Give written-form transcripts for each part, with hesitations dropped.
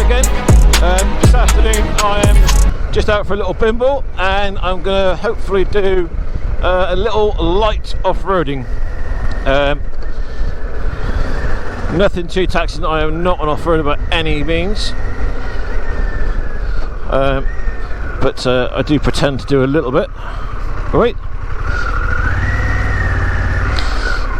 again. This afternoon I am just out for a little bimble, and I'm going to hopefully do a little light off-roading. Nothing too taxing. I am not an off-roader by any means, but I do pretend to do a little bit. Right.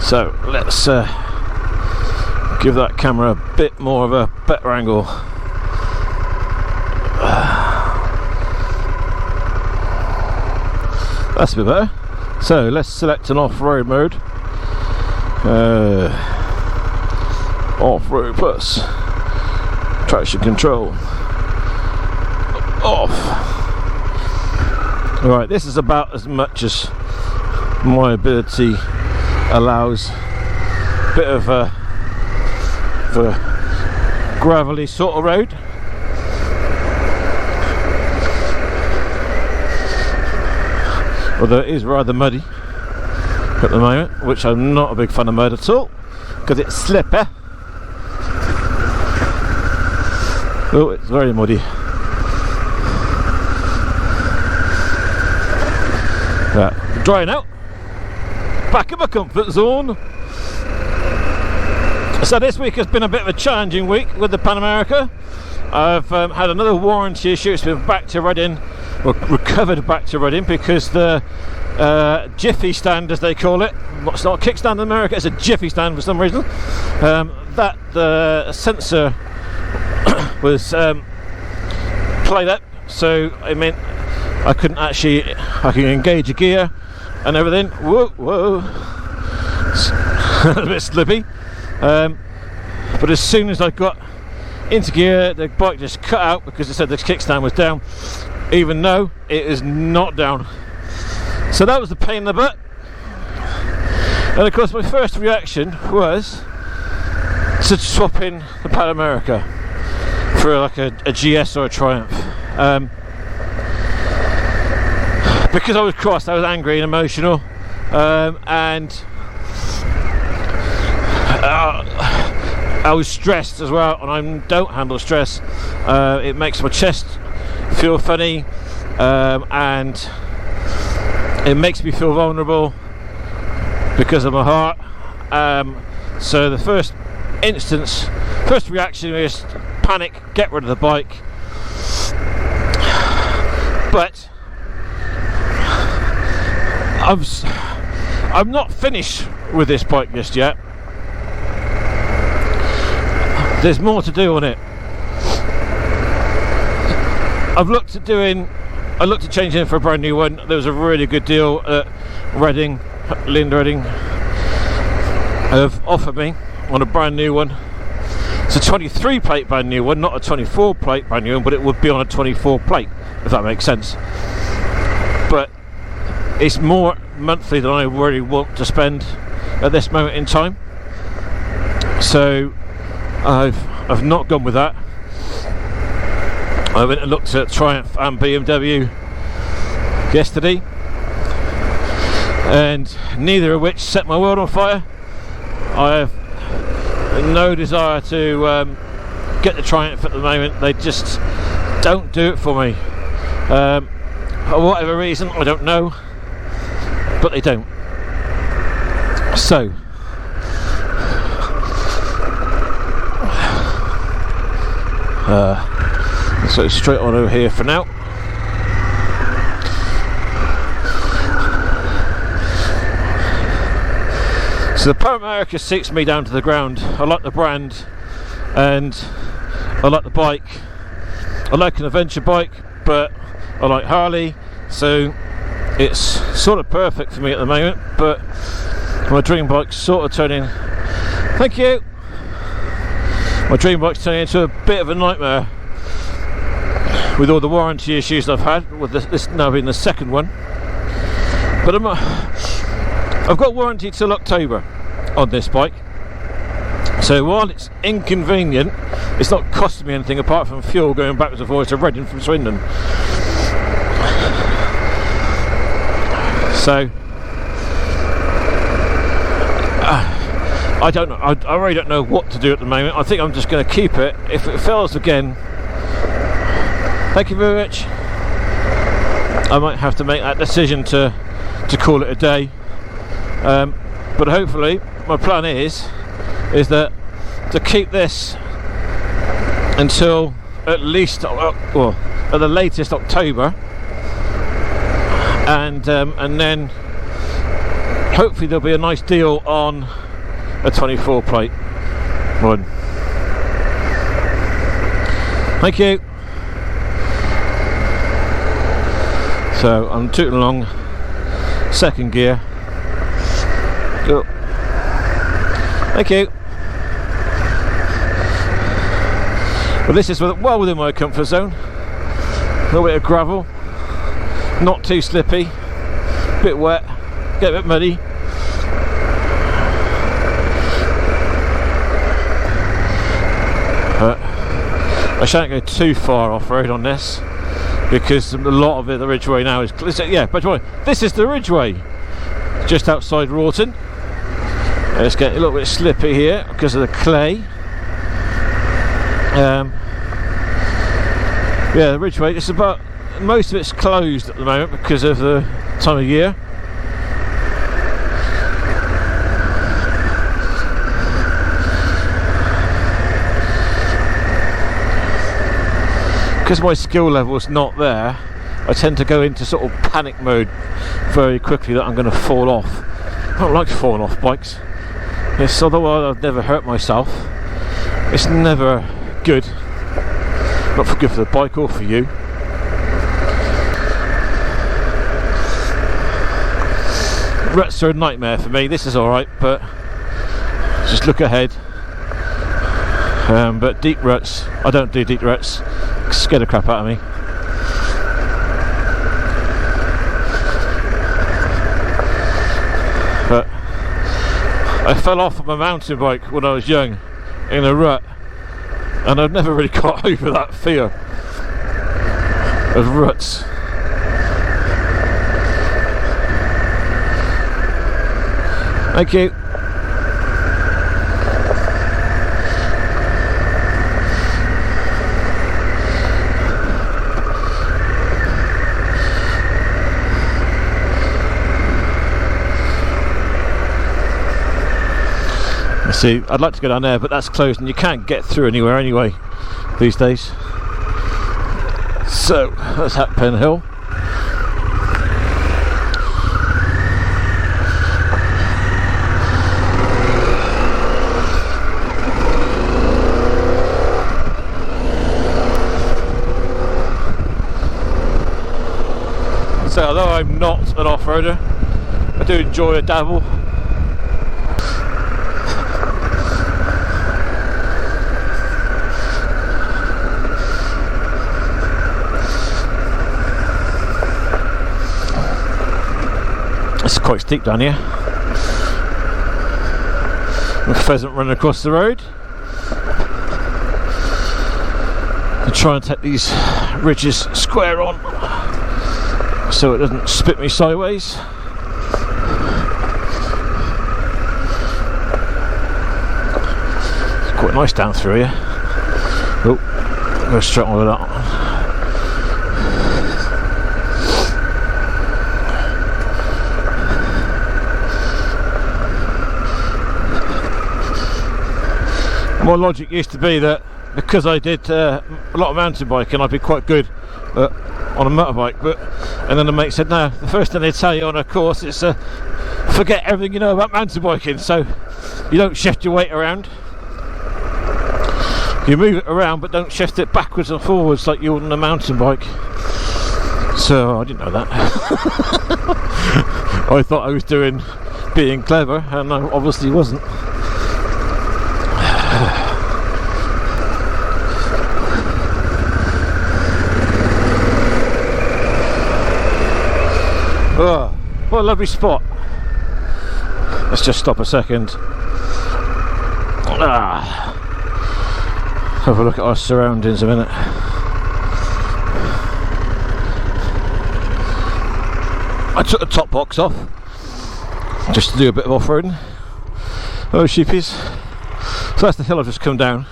So let's give that camera a bit more of a better angle. That's a bit better. So let's select an off-road mode. Off-road plus traction control off. Right, this is about as much as my ability allows. Bit of a gravelly sort of road. Although it is rather muddy at the moment, which I'm not a big fan of mud at all, because it's slippery. Oh, it's very muddy. Right, drying out. Back in my comfort zone. So this week has been a bit of a challenging week with the Pan America. I've had another warranty issue. It's been back to Reading, well, recovered back to Reading, because the jiffy stand, as they call it, it's not a kickstand in America, it's a jiffy stand for some reason, that the sensor was played up, so I mean I couldn't actually, I can engage a gear and everything. Whoa, a bit slippy, but as soon as I got into gear, the bike just cut out, because it said the kickstand was down, even though it is not down. So that was the pain in the butt. And of course my first reaction was to swap in the Pan America for like a GS or a Triumph, because I was crossed, I was angry and emotional, and I was stressed as well, and I don't handle stress. It makes my chest feel funny, and it makes me feel vulnerable because of my heart. So the first reaction is panic, get rid of the bike. But I'm not finished with this bike just yet. There's more to do on it. I looked at changing it for a brand new one. There was a really good deal at Reading, Linda Reading have offered me on a brand new one. It's a 23 plate brand new one, not a 24 plate brand new one, but it would be on a 24 plate, if that makes sense. But it's more monthly than I really want to spend at this moment in time, so I've not gone with that. I went and looked at Triumph and BMW yesterday, and neither of which set my world on fire. I have no desire to get the Triumph at the moment. They just don't do it for me. For whatever reason, I don't know, but they don't. So so straight on over here for now. So the Pan America suits me down to the ground. I like the brand, and I like the bike. I like an adventure bike, but I like Harley, so it's sort of perfect for me at the moment. But my dream bike's sort of turning, thank you, my dream bike's turning into a bit of a nightmare with all the warranty issues I've had, with this now being the second one. But I've got warranty till October on this bike, so while it's inconvenient, it's not costing me anything apart from fuel going backwards and forwards to Reading from Swindon. So I don't know. I really don't know what to do at the moment. I think I'm just going to keep it. If it fails again, thank you very much. I might have to make that decision to call it a day, but hopefully my plan is that to keep this until at least, well, at the latest October, and then hopefully there'll be a nice deal on a 24 plate one. Thank you. So I'm tooting along, second gear. Go. Thank you. Well, this is well within my comfort zone. A little bit of gravel, not too slippy, a bit wet, get a bit muddy. But I shan't go too far off-road on this, because a lot of it, the Ridgeway now is, yeah, but this is the Ridgeway, just outside Rawton. It's getting a little bit slippy here because of the clay. Yeah, the Ridgeway, it's about, most of it's closed at the moment because of the time of year. Because my skill level's not there, I tend to go into sort of panic mode very quickly that I'm going to fall off. I don't like falling off bikes. Yes, although I've never hurt myself, it's never good. Not for good for the bike or for you. Ruts are a nightmare for me. This is alright, but just look ahead. But deep ruts, I don't do deep ruts. Scare the crap out of me. But I fell off of my mountain bike when I was young in a rut, and I've never really got over that fear of ruts. Thank you. See, I'd like to go down there, but that's closed and you can't get through anywhere anyway these days. So that's Hatpen Hill. So although I'm not an off-roader, I do enjoy a dabble. It's quite steep down here. A pheasant running across the road. I try and take these ridges square on so it doesn't spit me sideways. It's quite nice down through here. Oh, go straight on with that. My logic used to be that because I did a lot of mountain biking, I'd be quite good on a motorbike, and then the mate said no, the first thing they tell you on a course is forget everything you know about mountain biking, so you don't shift your weight around, you move it around but don't shift it backwards and forwards like you would on a mountain bike. So I didn't know that. I thought I was being clever, and I obviously wasn't. Oh, what a lovely spot. Let's just stop a second. Have a look at our surroundings a minute. I took the top box off just to do a bit of off-roading. Oh, sheepies. So that's the hill I've just come down.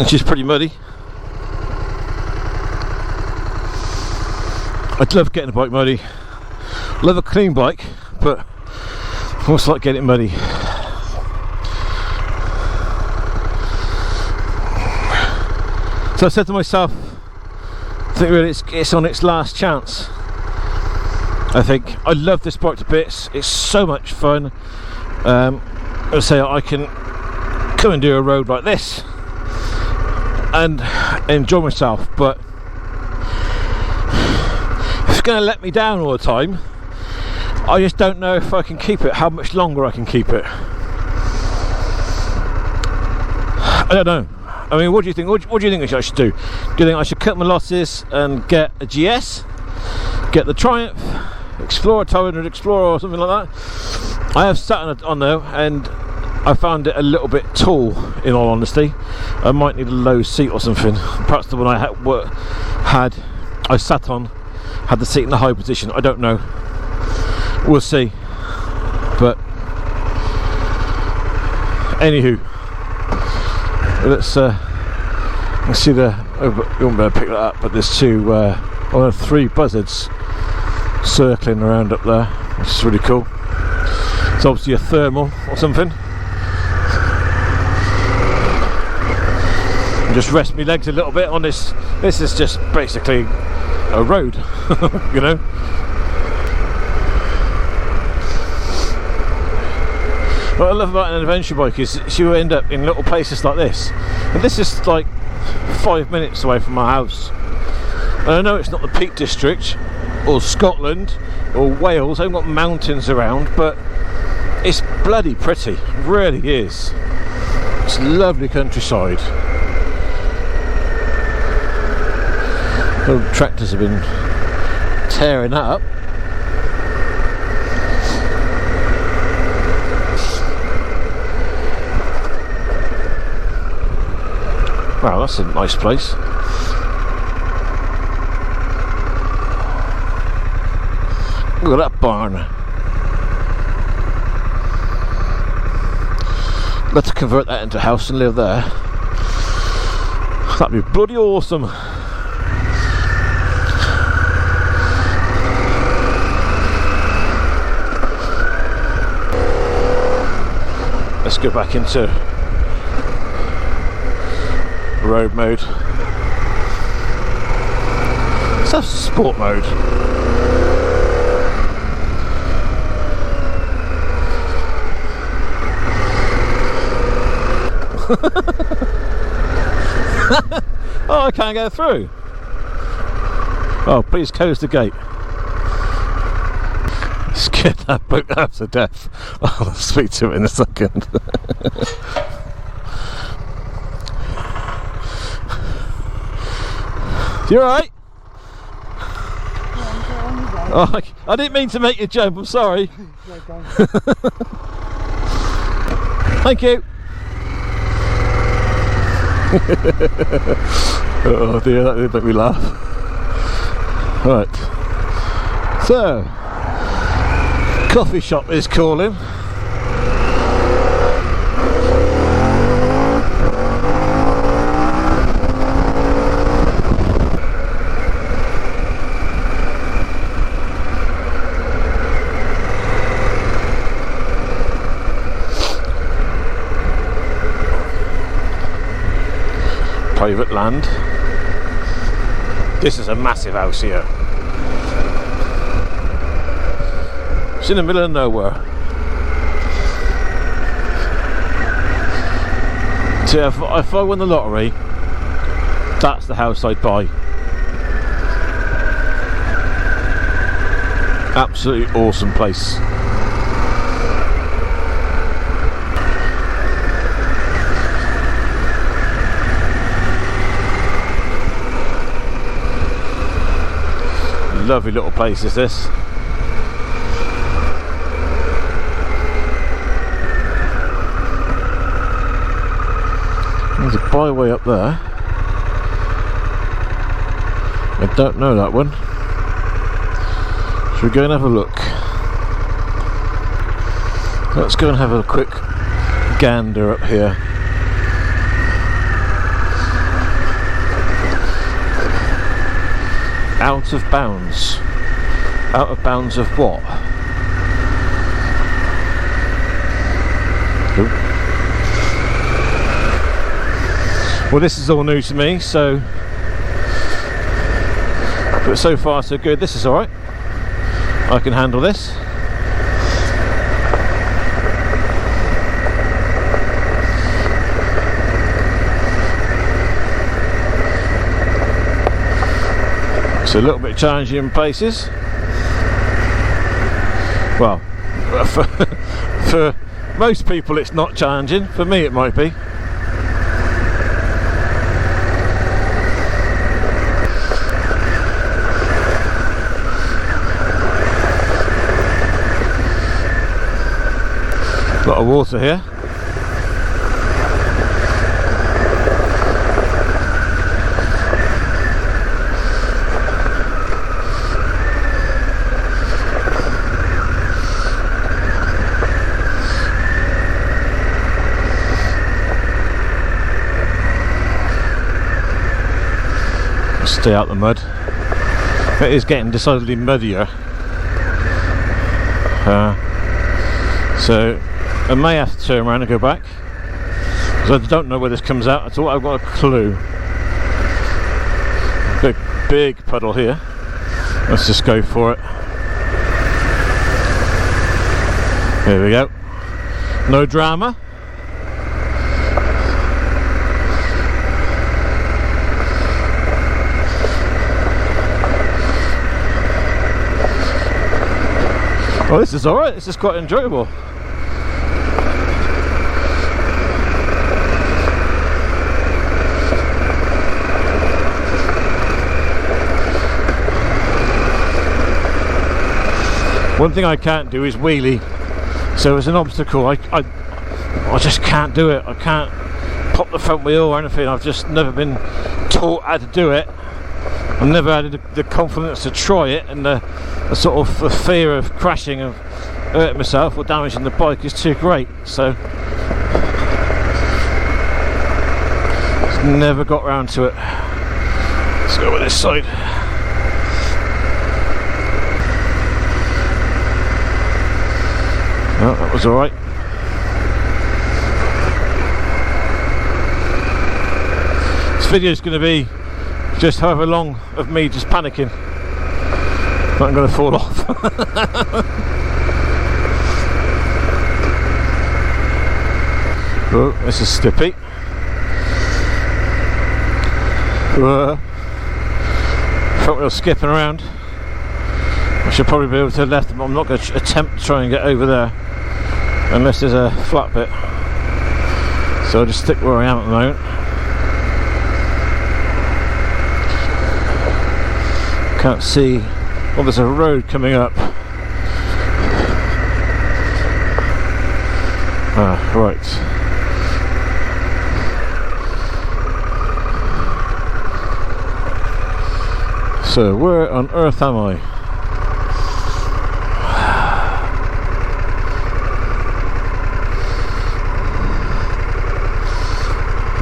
which is pretty muddy. I'd love getting a bike muddy. Love a clean bike, but I also like getting it muddy. So I said to myself, I think really it's on its last chance. I think I love this bike to bits. It's so much fun. I say I can come and do a road like this and enjoy myself, but if it's going to let me down all the time, I just don't know if I can keep it, how much longer I can keep it. I don't know. I mean, what do you think? What do you think I should do? Do you think I should cut my losses and get a GS, get the Triumph, Explorer, 200 Explorer or something like that? I have sat on there and I found it a little bit tall, in all honesty. I might need a low seat or something. Perhaps the one I I sat on had the seat in the high position. I don't know. We'll see. But anywho, let's see the. You won't be able to pick that up, but there's three buzzards circling around up there, which is really cool. It's obviously a thermal or something. Just rest my legs a little bit on this. This is just basically a road, you know. What I love about an adventure bike is you end up in little places like this, and this is like 5 minutes away from my house. And I know it's not the Peak District or Scotland or Wales, I haven't got mountains around, but it's bloody pretty, it really is. It's lovely countryside. The tractors have been tearing that up. Wow, that's a nice place. Look at that barn. Let's convert that into a house and live there. That'd be bloody awesome. Let's go back into road mode. Let's have sport mode. Oh, I can't go through. Oh, please close the gate. Scared that boat out to death. I'll speak to it in a second. You alright? Oh, I didn't mean to make you jump, I'm sorry. Thank you. Oh dear, that did make me laugh. Right. So, coffee shop is calling. Private land. This is a massive house here. It's in the middle of nowhere. So if I won the lottery, that's the house I'd buy. Absolutely awesome place. Lovely little place is this. There's a byway up there. I don't know that one. Should we go and have a look? Let's go and have a quick gander up here. Out of bounds. Out of bounds of what? Oop. Well, this is all new to me, so, but so far so good. This is alright. I can handle this. It's a little bit challenging in places. Well, for most people it's not challenging. For me it might be. A lot of water here. Stay out the mud. It is getting decidedly muddier. So I may have to turn around and go back, because I don't know where this comes out at all. I've got a clue. Big puddle here. Let's just go for it. There we go. No drama. Oh, this is alright. This is quite enjoyable. One thing I can't do is wheelie, so it's an obstacle. I just can't do it. I can't pop the front wheel or anything. I've just never been taught how to do it. I've never had the confidence to try it, and the sort of the fear of crashing and hurting myself or damaging the bike is too great. So just never got round to it. Let's go with this side. Oh, that was alright. This video is going to be just however long of me just panicking. I'm going to fall off. Oh, this is stippy. Front wheel skipping around. I should probably be able to left, but I'm not going to attempt to try and get over there unless there's a flat bit. So I'll just stick where I am at the moment. Can't see. Well, there's a road coming up. Ah, right. So, where on earth am I?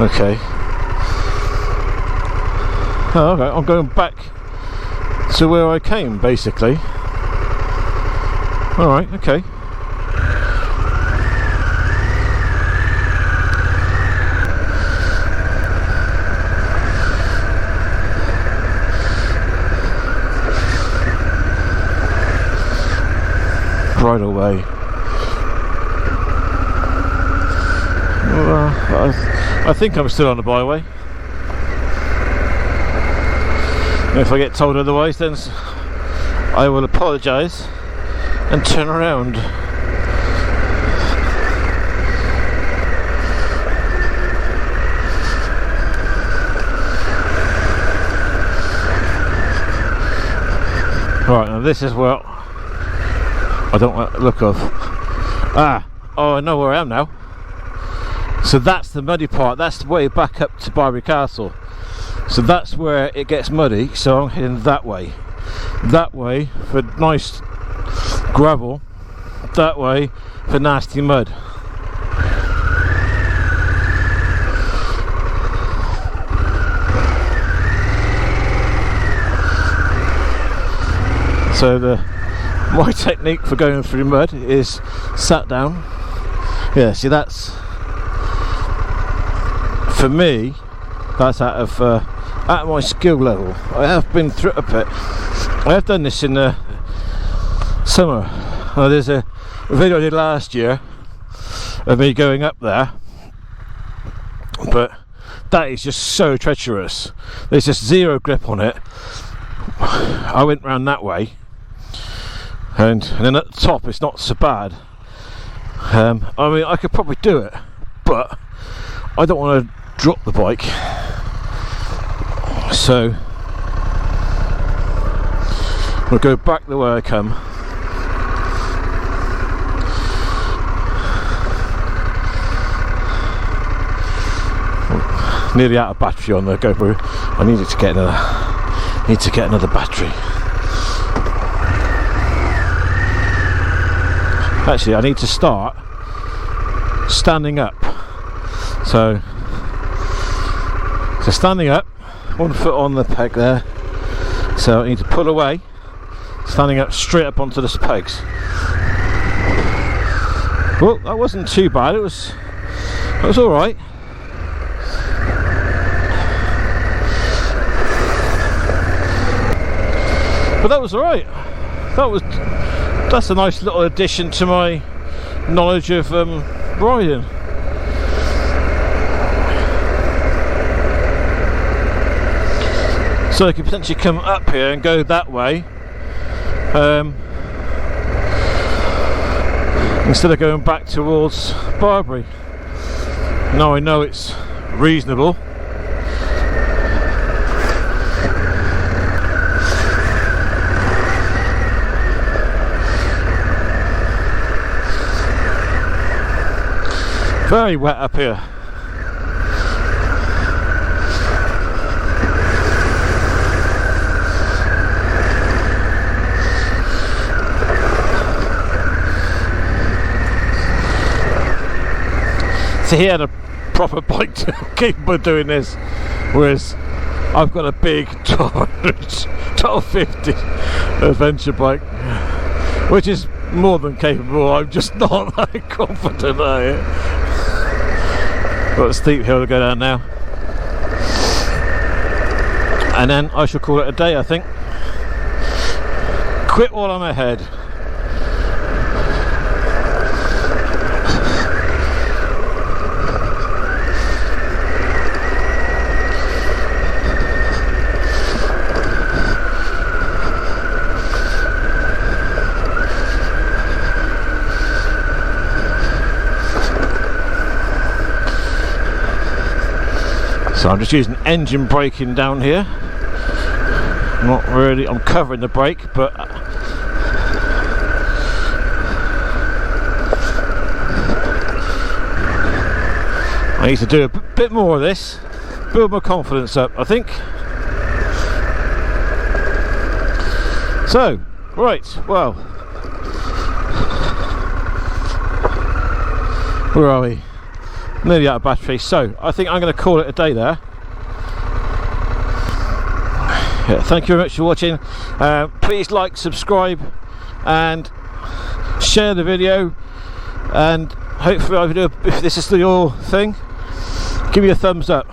Okay. Oh, okay, I'm going back to where I came, basically. Alright, okay. Right away. Well, I think I'm still on the byway. And if I get told otherwise, then I will apologise and turn around. Right, now this is where I don't like the look of. Oh, I know where I am now. So that's the muddy part. That's the way back up to Barbary Castle. So that's where it gets muddy. So I'm heading that way. That way for nice gravel. That way for nasty mud. So my technique for going through mud is sat down. Yeah, see, that's, for me, that's out of my skill level. I have been through a bit. I have done this in the summer. There's a video I did last year of me going up there, but that is just so treacherous. There's just zero grip on it. I went round that way, and then at the top it's not so bad. I mean, I could probably do it, but I don't want to drop the bike, so I'll go back the way I come. Nearly out of battery on the GoPro. I need to get another battery. Actually, I need to start standing up. So standing up, one foot on the peg there. So I need to pull away, standing up straight up onto the pegs. Well, that wasn't too bad. It was all right. But that was all right. That's a nice little addition to my knowledge of riding. So I could potentially come up here and go that way, instead of going back towards Barbary. Now I know it's reasonable. Very wet up here. So he had a proper bike capable of doing this, whereas I've got a big 1250 adventure bike, which is more than capable. I'm just not that confident at it. Got a steep hill to go down now, and then I shall call it a day, I think. Quit while I'm ahead. So I'm just using engine braking down here. Not really, I'm covering the brake, but I need to do a bit more of this, build my confidence up, I think. So, right, well, where are we? Nearly out of battery, so I think I'm going to call it a day there. Yeah, thank you very much for watching. Please like, subscribe and share the video, and hopefully I do, if this is your thing, give me a thumbs up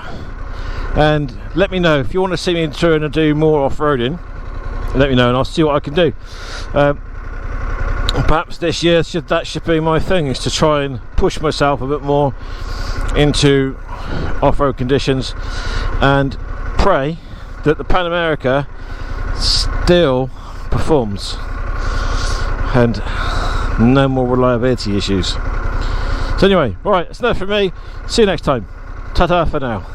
and let me know if you want to see me in turn and do more off-roading. Let me know and I'll see what I can do. Perhaps this year that should be my thing, is to try and push myself a bit more into off-road conditions, and pray that the Pan America still performs and no more reliability issues. So anyway, right, that's enough from me. See you next time. Ta-ta for now.